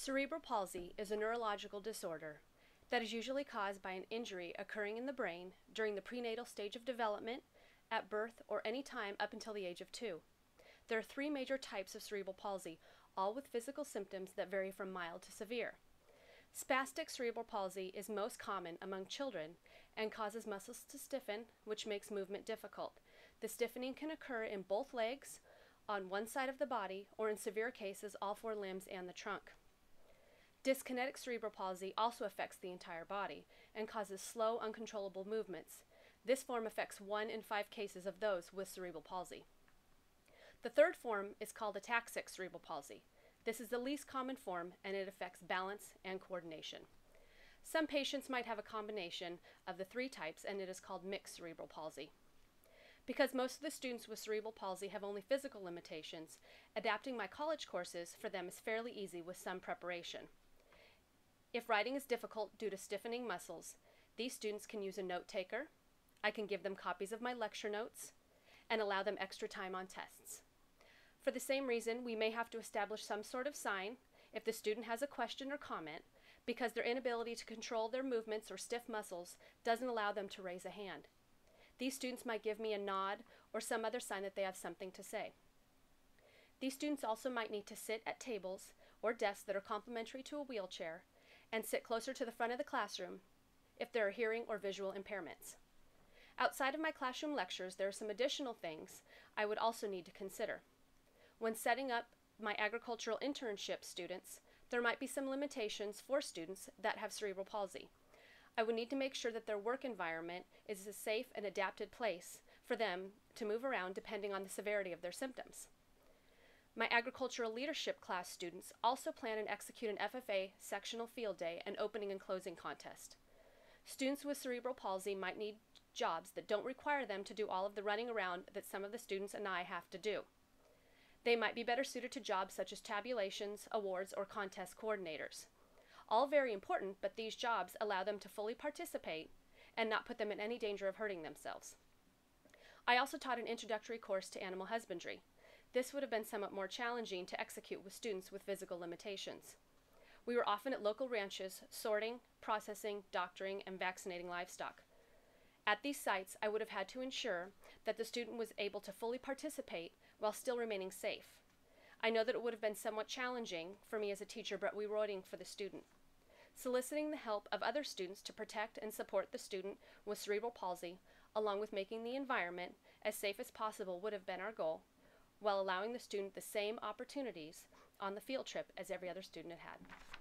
Cerebral palsy is a neurological disorder that is usually caused by an injury occurring in the brain during the prenatal stage of development, at birth, or any time up until the age of 2. There are 3 major types of cerebral palsy, all with physical symptoms that vary from mild to severe. Spastic cerebral palsy is most common among children and causes muscles to stiffen, which makes movement difficult. The stiffening can occur in both legs, on one side of the body, or in severe cases, all 4 limbs and the trunk. Dyskinetic cerebral palsy also affects the entire body and causes slow, uncontrollable movements. This form affects 1 in 5 cases of those with cerebral palsy. The third form is called ataxic cerebral palsy. This is the least common form, and it affects balance and coordination. Some patients might have a combination of the 3 types, and it is called mixed cerebral palsy. Because most of the students with cerebral palsy have only physical limitations, adapting my college courses for them is fairly easy with some preparation. If writing is difficult due to stiffening muscles, these students can use a note taker. I can give them copies of my lecture notes and allow them extra time on tests. For the same reason, we may have to establish some sort of sign if the student has a question or comment, because their inability to control their movements or stiff muscles doesn't allow them to raise a hand. These students might give me a nod or some other sign that they have something to say. These students also might need to sit at tables or desks that are complementary to a wheelchair and sit closer to the front of the classroom if there are hearing or visual impairments. Outside of my classroom lectures, there are some additional things I would also need to consider. When setting up my agricultural internship students, there might be some limitations for students that have cerebral palsy. I would need to make sure that their work environment is a safe and adapted place for them to move around depending on the severity of their symptoms. My agricultural leadership class students also plan and execute an FFA sectional field day and opening and closing contest. Students with cerebral palsy might need jobs that don't require them to do all of the running around that some of the students and I have to do. They might be better suited to jobs such as tabulations, awards, or contest coordinators. All very important, but these jobs allow them to fully participate and not put them in any danger of hurting themselves. I also taught an introductory course to animal husbandry. This would have been somewhat more challenging to execute with students with physical limitations. We were often at local ranches, sorting, processing, doctoring, and vaccinating livestock. At these sites, I would have had to ensure that the student was able to fully participate while still remaining safe. I know that it would have been somewhat challenging for me as a teacher, but rewarding for the student. Soliciting the help of other students to protect and support the student with cerebral palsy, along with making the environment as safe as possible, would have been our goal, while allowing the student the same opportunities on the field trip as every other student had had.